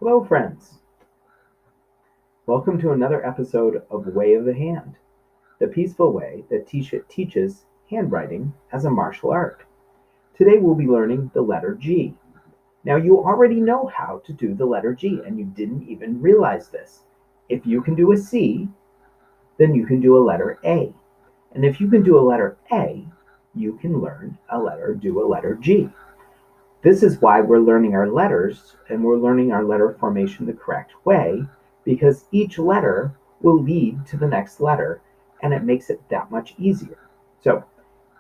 Hello, friends. Welcome to another episode of Way of the Hand, the peaceful way that teaches handwriting as a martial art. Today we'll be learning the letter G. Now, you already know how to do the letter G, and you didn't even realize this. If you can do a C, then you can do a letter A. And if you can do a letter A, you can do a letter G. This is why we're learning our letters, and we're learning our letter formation the correct way, because each letter will lead to the next letter, and it makes it that much easier. So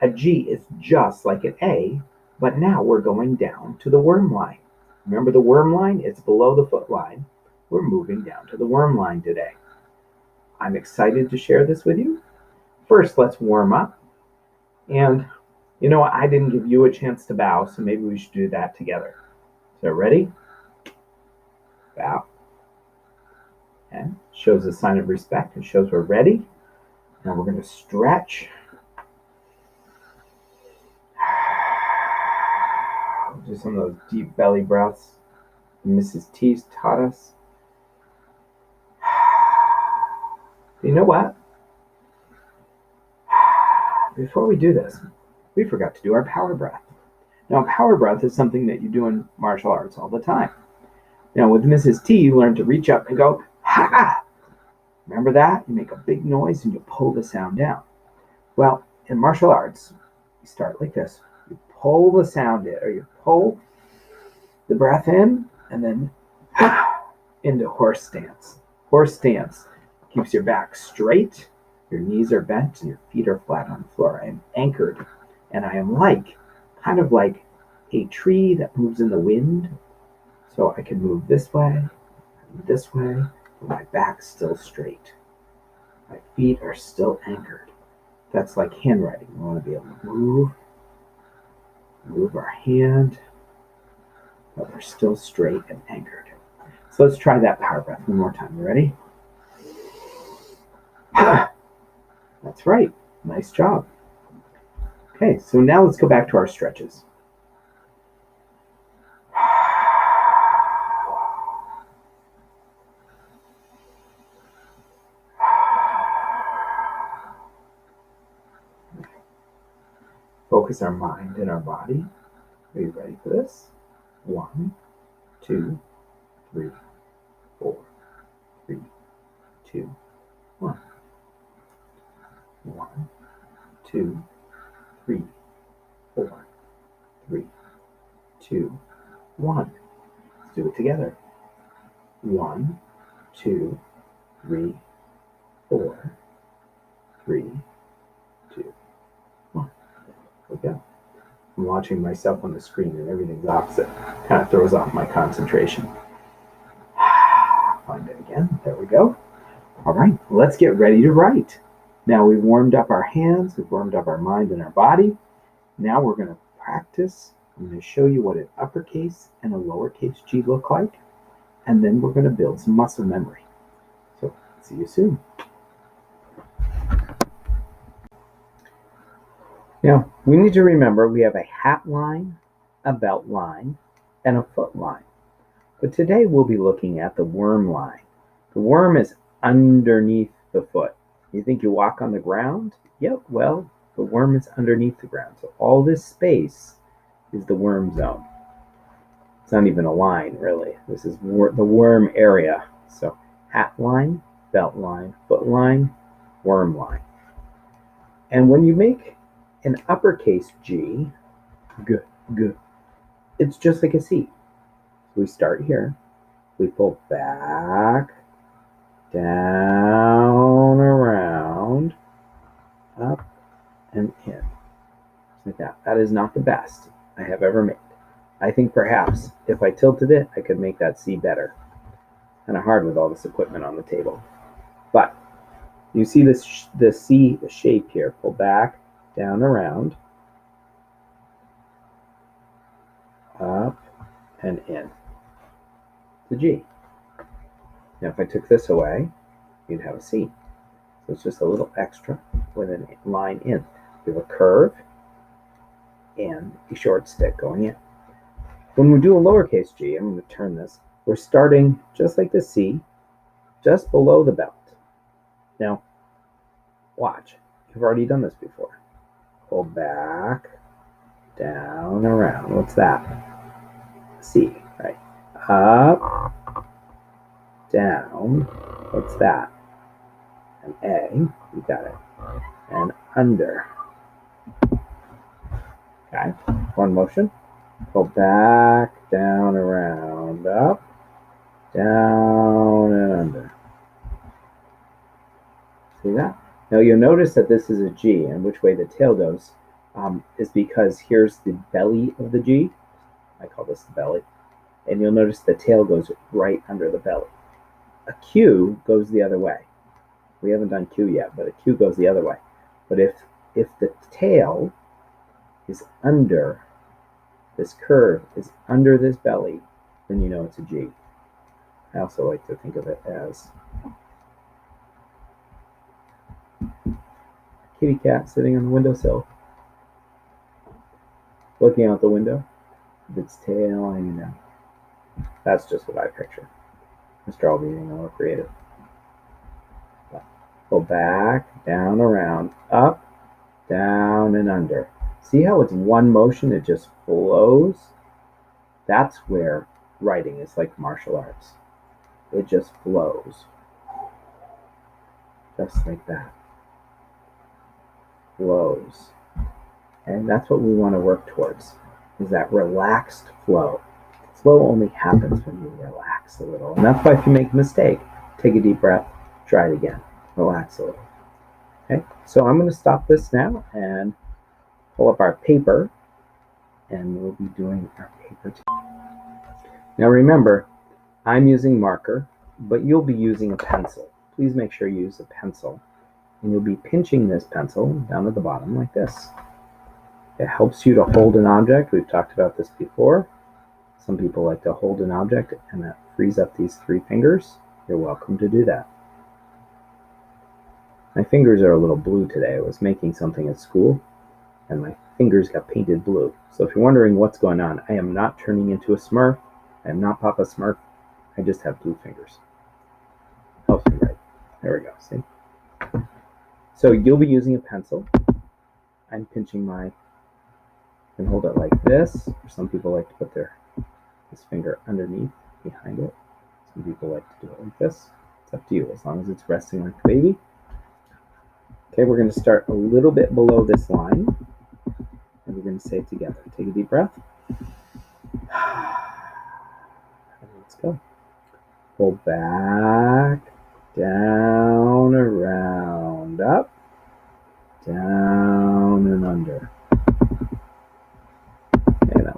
a G is just like an A, but now we're going down to the worm line. Remember the worm line? It's below the foot line. We're moving down to the worm line today. I'm excited to share this with you. First, let's warm up. And I didn't give you a chance to bow, so maybe we should do that together. So ready? Bow. And shows a sign of respect. It shows we're ready. Now we're going to stretch. Do some of those deep belly breaths Mrs. T taught us. You know what? Before we do this, we forgot to do our power breath. Now, power breath is something that you do in martial arts all the time. Now, with Mrs. T, you learn to reach up and go, ha! Remember that? You make a big noise and you pull the sound down. Well, in martial arts, you start like this. You pull the sound in, or you pull the breath in, and then into horse stance. Horse stance keeps your back straight, your knees are bent, and your feet are flat on the floor. I am anchored, and I am kind of like a tree that moves in the wind. So I can move this way, but my back's still straight. My feet are still anchored. That's like handwriting. We want to be able to move our hand, but we're still straight and anchored. So let's try that power breath one more time. You ready? That's right. Nice job. Okay, so now let's go back to our stretches. Focus our mind and our body. Are you ready for this? 1, 2, 3, 4, 3, 2, 1. 1, 2, 3, 4, 3, 2, 1. Let's do it together. 1, 2, 3, 4, 3, 2, 1. There we go. I'm watching myself on the screen and everything's opposite. Kind of throws off my concentration. Find it again. There we go. All right, let's get ready to write. Now we've warmed up our hands, we've warmed up our mind and our body. Now we're going to practice. I'm going to show you what an uppercase and a lowercase g look like, and then we're going to build some muscle memory. So see you soon. Now we need to remember we have a hat line, a belt line, and a foot line. But today we'll be looking at the worm line. The worm is underneath the foot. You think you walk on the ground? Yep, well, the worm is underneath the ground. So all this space is the worm zone. It's not even a line, really. This is the worm area. So hat line, belt line, foot line, worm line. And when you make an uppercase G, G, it's just like a C. So we start here. We pull back, down, around, up, and in. Like that. That is not the best I have ever made. I think perhaps if I tilted it, I could make that C better. Kind of hard with all this equipment on the table. But you see the C shape here. Pull back, down, around, up, and in. The G. Now if I took this away, you'd have a C. So it's just a little extra with a line in. We have a curve and a short stick going in. When we do a lowercase g, I'm going to turn this We're starting just like the C, just below the belt. Now, watch. You've already done this before. Pull back, down, around. What's that? C, right? Up, down. What's that? An A. You got it. And under. Okay. One motion. Pull back, down, around, up, down, and under. See that? Now you'll notice that this is a G, and which way the tail goes is because here's the belly of the G. I call this the belly. And you'll notice the tail goes right under the belly. A Q goes the other way. We haven't done Q yet, but a Q goes the other way. But if the tail is under, this curve is under this belly, then you know it's a G. I also like to think of it as kitty cat sitting on the windowsill, looking out the window, with its tail hanging down. That's just what I picture. Mr. All being a little creative. Go back, down, around, up, down, and under. See how it's one motion, it just flows? That's where writing is like martial arts. It just flows. Just like that. Flows. And that's what we want to work towards, is that relaxed flow. Flow only happens when you relax a little. And that's why if you make a mistake, take a deep breath, try it again. Relax a little. Okay, so I'm going to stop this now and pull up our paper, and we'll be doing our paper too. Now remember, I'm using marker, but you'll be using a pencil. Please make sure you use a pencil. And you'll be pinching this pencil down at the bottom like this. It helps you to hold an object. We've talked about this before. Some people like to hold an object, and that frees up these 3 fingers. You're welcome to do that. My fingers are a little blue today. I was making something at school, and my fingers got painted blue. So if you're wondering what's going on, I am not turning into a Smurf. I am not Papa Smurf. I just have blue fingers. Helps me write. There we go. See? So you'll be using a pencil. I'm pinching my, you can hold it like this, or some people like to put this finger underneath, behind it. Some people like to do it like this. It's up to you, as long as it's resting like a baby. Okay, we're going to start a little bit below this line, and we're going to say it together. Take a deep breath. Let's go. Pull back, down, around, up, down, and under. Okay, that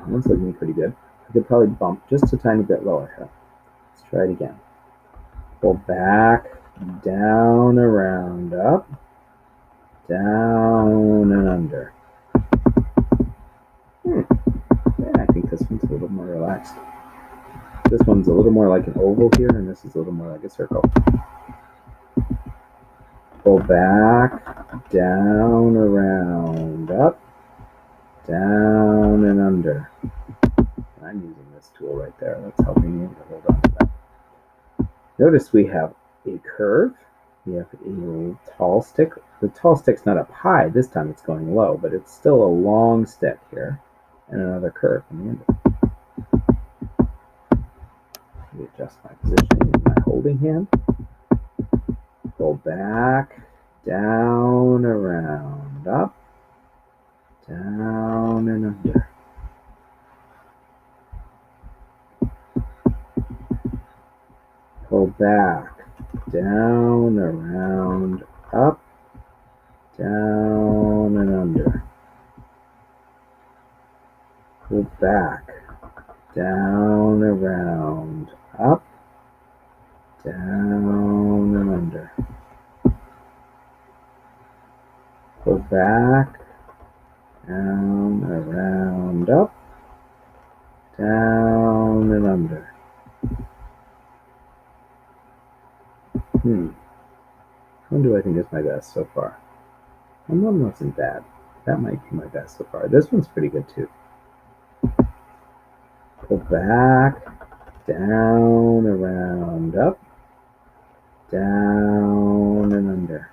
one's looking pretty good. I could probably bump just a tiny bit lower here. Let's try it again. Pull back, down, around, up, down, and under. Yeah, I think this one's a little more relaxed. This one's a little more like an oval here, and this is a little more like a circle. Pull back, down, around, up, down, and under. I'm using this tool right there. That's helping me to hold on to that. Notice we have a curve. We have a tall stick. The tall stick's not up high. This time it's going low, but it's still a long stick here. And another curve on the end of it. Let me adjust my position with my holding hand. Pull back, down, around, up, down, and under. Pull back, down, around, up, down, and under. Pull back, down, around, up, down, and under. Pull back, down, around, up, down, and under. One do I think is my best so far? One wasn't bad. That might be my best so far. This one's pretty good too. Pull back, down, around, up, down, and under.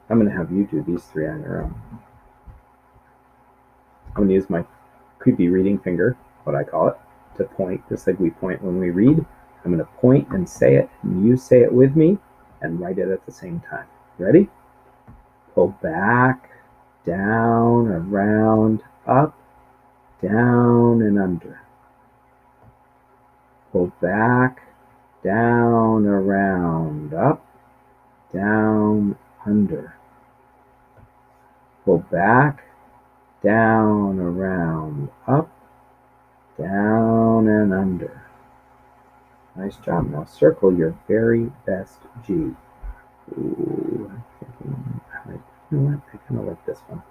I'm going to have you do these three on your own. I'm going to use my creepy reading finger, what I call it, to point, just like we point when we read. I'm going to point and say it, and you say it with me, and write it at the same time. Ready? Pull back, down, around, up, down, and under. Pull back, down, around, up, down, under. Pull back, down, around, up, down, and under. Nice job. Now circle your very best G. Ooh, I'm thinking, you know what? I kind of like this one.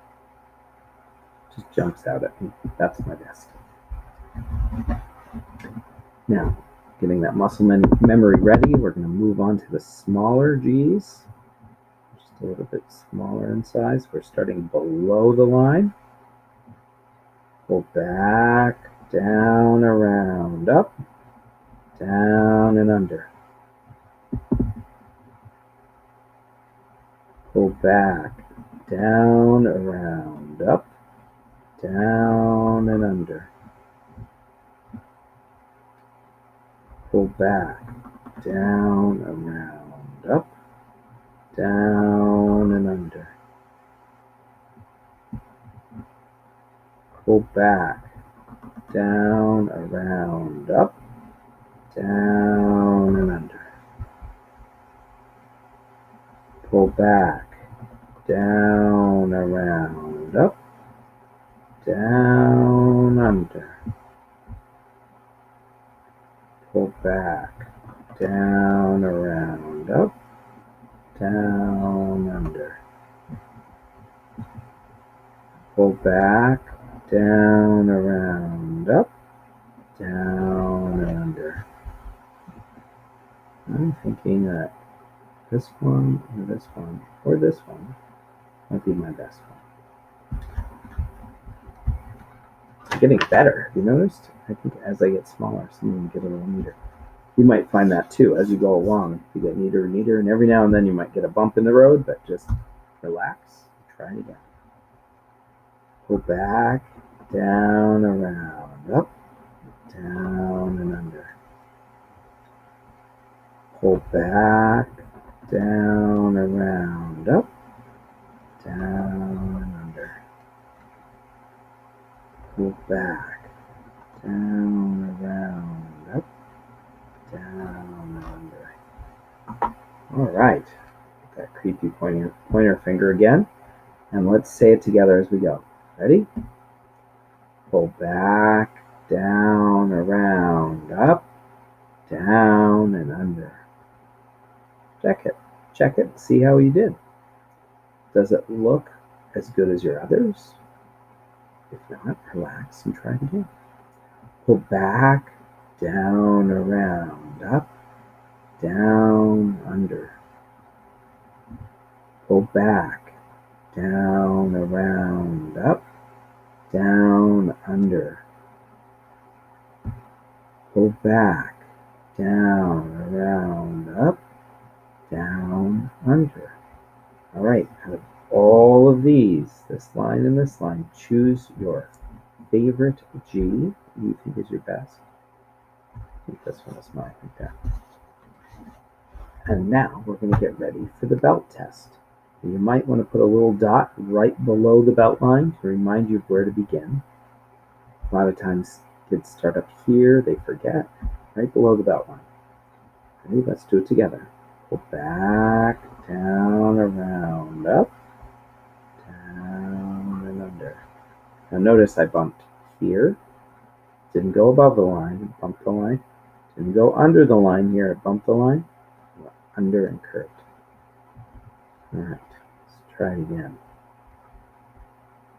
Just jumps out at me. That's my best. Now, getting that muscle memory ready, we're going to move on to the smaller G's. Just a little bit smaller in size. We're starting below the line. Pull back, down, around, up, down, and under. Pull back, down, around, up, down, and under. Pull back, down, around, up, down, and under. Pull back, down, around, up, down, and under. Pull back, down, around, up, down, under. Pull back, down, around, up, down, under. Pull back, down, around, up, down, and under. I'm thinking that this one, or this one, or this one might be my best one. I'm getting better. Have you noticed? I think as I get smaller, some of them get a little neater. You might find that too as you go along. You get neater and neater, and every now and then you might get a bump in the road, but just relax. Try it again. Pull back, down, around, up, down, and under. Pull back, down, around, up, down, and under. Pull back, down, around, up, down, and under. All right. Get that creepy pointer finger again. And let's say it together as we go. Ready? Pull back, down, around, up, down, and under. Check it. Check it. See how you did. Does it look as good as your others? If not, relax and try it again. Pull back, down, around, up, down, under. Pull back, down, around, up, down, under. Pull back, down, around, up, down, under. All right, out of all of these, this line and this line, choose your favorite G you think is your best. I think this one is mine, like that. And now we're going to get ready for the belt test. You might want to put a little dot right below the belt line to remind you of where to begin. A lot of times kids start up here, they forget, right below the belt line. Ready? Let's do it together. Pull back, down, around, up, down, and under. Now notice I bumped here. Didn't go above the line, bumped the line. Didn't go under the line here, I bumped the line. Under and curved. All right, let's try it again.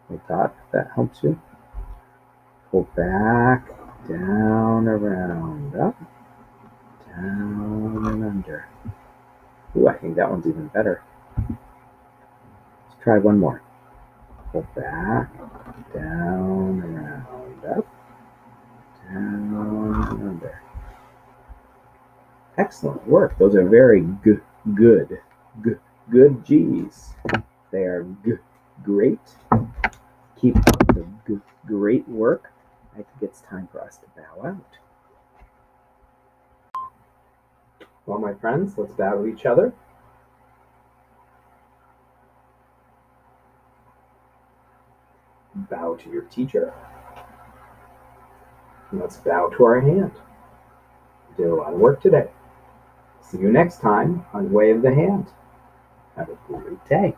Little dot, if that helps you. Pull back, down, around, up, down, and under. Ooh, I think that one's even better. Let's try one more. Pull back, down, around, up, down, Excellent work. Those are very good, good G's. They are great. Keep up the great work. I think it's time for us to bow out. Well, my friends, let's bow to each other. Bow to your teacher. And let's bow to our hand. We did a lot of work today. See you next time on Way of the Hand. Have a great day.